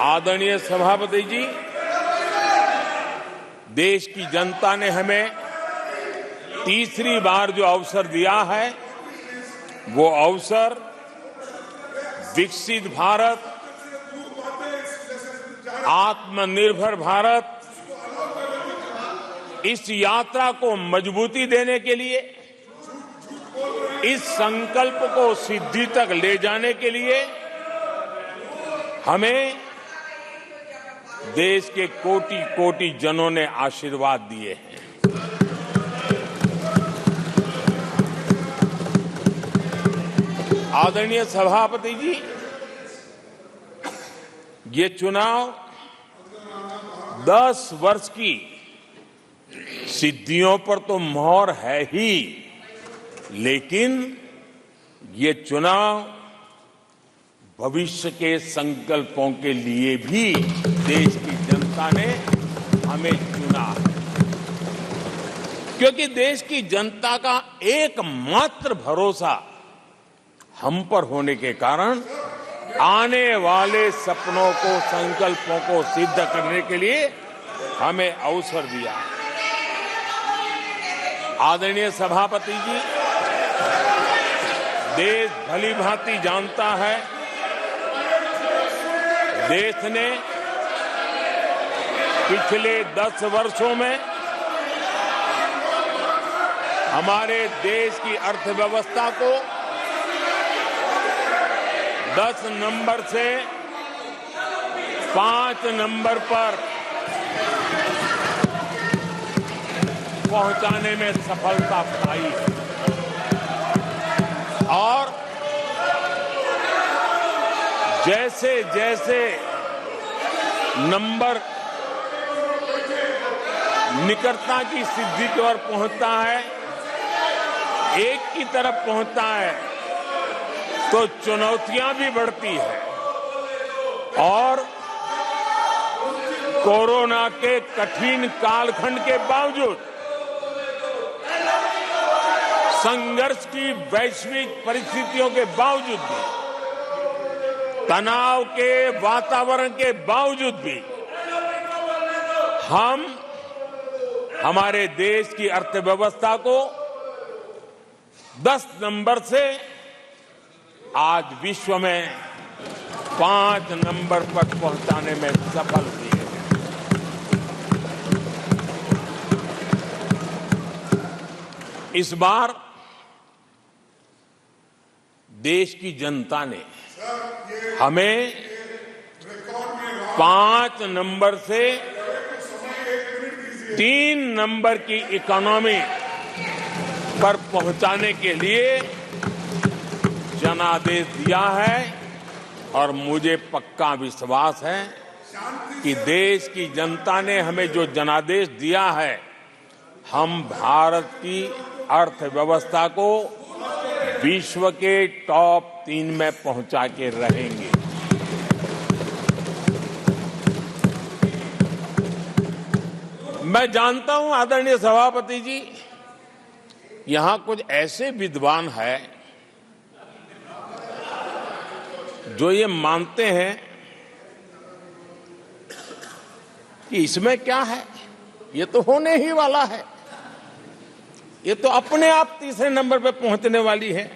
आदरणीय सभापति जी, देश की जनता ने हमें तीसरी बार जो अवसर दिया है, वो अवसर विकसित भारत, आत्मनिर्भर भारत, इस यात्रा को मजबूती देने के लिए, इस संकल्प को सिद्धि तक ले जाने के लिए हमें देश के कोटि कोटि जनों ने आशीर्वाद दिए हैं। आदरणीय सभापति जी, ये चुनाव 10 वर्ष की सिद्धियों पर तो मोहर है ही, लेकिन ये चुनाव भविष्य के संकल्पों के लिए भी देश की जनता ने हमें चुना है, क्योंकि देश की जनता का एकमात्र भरोसा हम पर होने के कारण आने वाले सपनों को, संकल्पों को सिद्ध करने के लिए हमें अवसर दिया। आदरणीय सभापति जी, देश भली भांति जानता है, देश ने पिछले 10 वर्षों में हमारे देश की अर्थव्यवस्था को 10 नंबर से 5 नंबर पर पहुंचाने में सफलता पाई है और जैसे जैसे नंबर निकटता की सिद्धि की ओर पहुंचता है, एक की तरफ पहुंचता है, तो चुनौतियां भी बढ़ती है और कोरोना के कठिन कालखंड के बावजूद, संघर्ष की वैश्विक परिस्थितियों के बावजूद भी, तनाव के वातावरण के बावजूद भी हम हमारे देश की अर्थव्यवस्था को 10 नंबर से आज विश्व में 5 नंबर पर पहुंचाने में सफल हुए हैं। इस बार देश की जनता ने हमें 5 नंबर से 3 नंबर की इकोनॉमी पर पहुंचाने के लिए जनादेश दिया है और मुझे पक्का विश्वास है कि देश की जनता ने हमें जो जनादेश दिया है, हम भारत की अर्थव्यवस्था को विश्व के टॉप 3 में पहुंचा के रहेंगे। मैं जानता हूं आदरणीय सभापति जी, यहां कुछ ऐसे विद्वान हैं जो ये मानते हैं कि इसमें क्या है, ये तो होने ही वाला है, ये तो अपने आप तीसरे नंबर पे पहुंचने वाली है,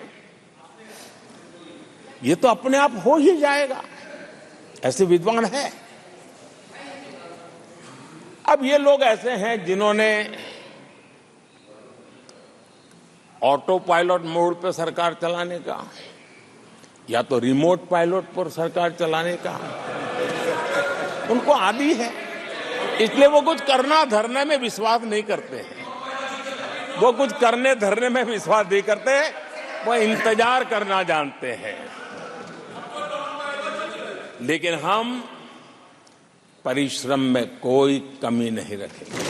ये तो अपने आप हो ही जाएगा, ऐसे विद्वान हैं। अब ये लोग ऐसे हैं जिन्होंने ऑटो पायलट मोड पर सरकार चलाने का या तो रिमोट पायलट पर सरकार चलाने का उनको आदी है, इसलिए वो कुछ करना धरने में विश्वास नहीं करते हैं। वो कुछ करने धरने में विश्वास नहीं करते, वो इंतजार करना जानते हैं। लेकिन हम परिश्रम में कोई कमी नहीं रखेंगे।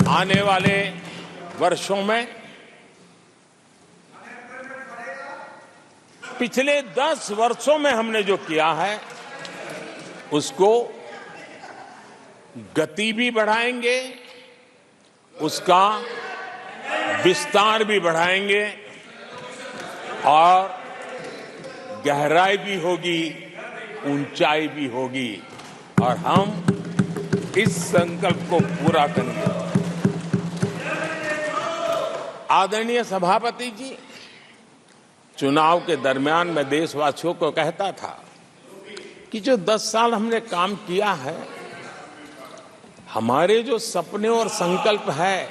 आने वाले वर्षों में पिछले 10 वर्षों में हमने जो किया है उसको गति भी बढ़ाएंगे, उसका विस्तार भी बढ़ाएंगे और गहराई भी होगी, ऊंचाई भी होगी और हम इस संकल्प को पूरा करेंगे। आदरणीय सभापति जी, चुनाव के दरमियान मैं देशवासियों को कहता था कि जो 10 साल हमने काम किया है, हमारे जो सपने और संकल्प है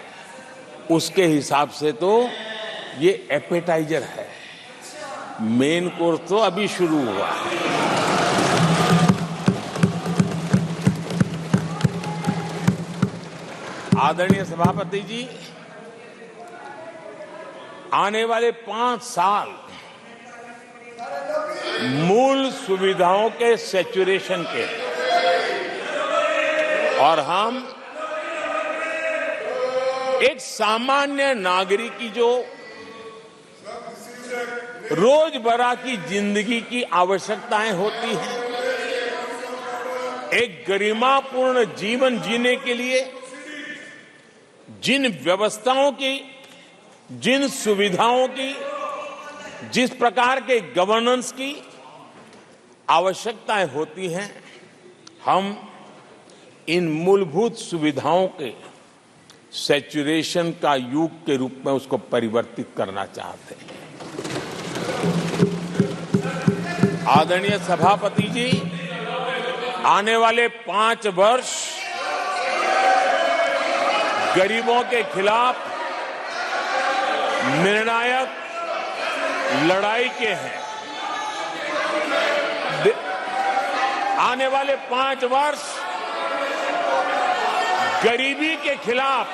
उसके हिसाब से तो ये एपेटाइजर है, मेन कोर्स तो अभी शुरू हुआ है। आदरणीय सभापति जी, आने वाले 5 साल मूल सुविधाओं के सैचुरेशन के और हम एक सामान्य नागरिक की जो रोजमर्रा की जिंदगी की आवश्यकताएं होती हैं, एक गरिमापूर्ण जीवन जीने के लिए जिन व्यवस्थाओं की, जिन सुविधाओं की, जिस प्रकार के गवर्नेंस की आवश्यकताएं होती हैं, हम इन मूलभूत सुविधाओं के सैचुरेशन का युग के रूप में उसको परिवर्तित करना चाहते हैं। आदरणीय सभापति जी, आने वाले 5 वर्ष गरीबों के खिलाफ निर्णायक लड़ाई के हैं। आने वाले 5 वर्ष गरीबी के खिलाफ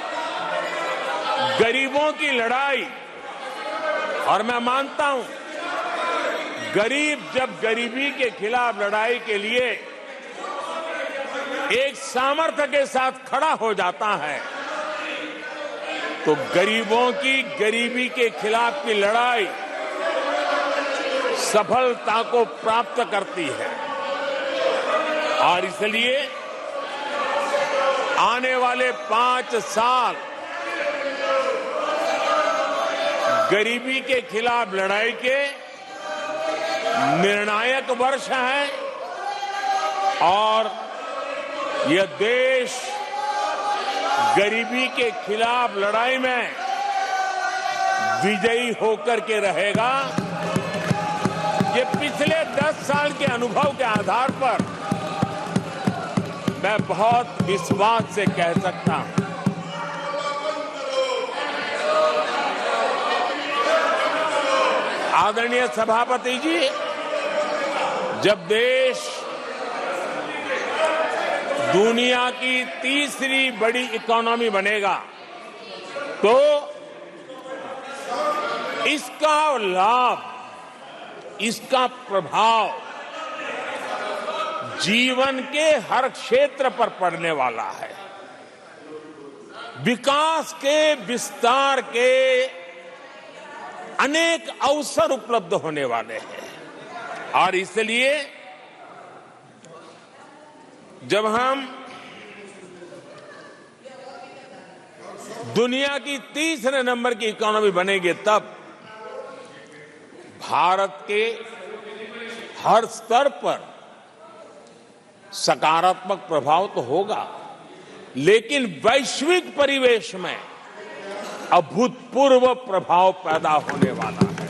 गरीबों की लड़ाई, और मैं मानता हूं गरीब जब गरीबी के खिलाफ लड़ाई के लिए एक सामर्थ्य के साथ खड़ा हो जाता है तो गरीबों की गरीबी के खिलाफ की लड़ाई सफलता को प्राप्त करती है। और इसलिए आने वाले 5 साल गरीबी के खिलाफ लड़ाई के निर्णायक वर्ष हैं और यह देश गरीबी के खिलाफ लड़ाई में विजयी होकर के रहेगा। ये पिछले 10 साल के अनुभव के आधार पर मैं बहुत विश्वास से कह सकता हूं। आदरणीय सभापति जी, जब देश दुनिया की तीसरी बड़ी इकोनॉमी बनेगा तो इसका लाभ, इसका प्रभाव जीवन के हर क्षेत्र पर पड़ने वाला है। विकास के विस्तार के अनेक अवसर उपलब्ध होने वाले हैं और इसलिए जब हम दुनिया की तीसरे नंबर की इकोनॉमी बनेंगे तब भारत के हर स्तर पर सकारात्मक प्रभाव तो होगा, लेकिन वैश्विक परिवेश में अभूतपूर्व प्रभाव पैदा होने वाला है।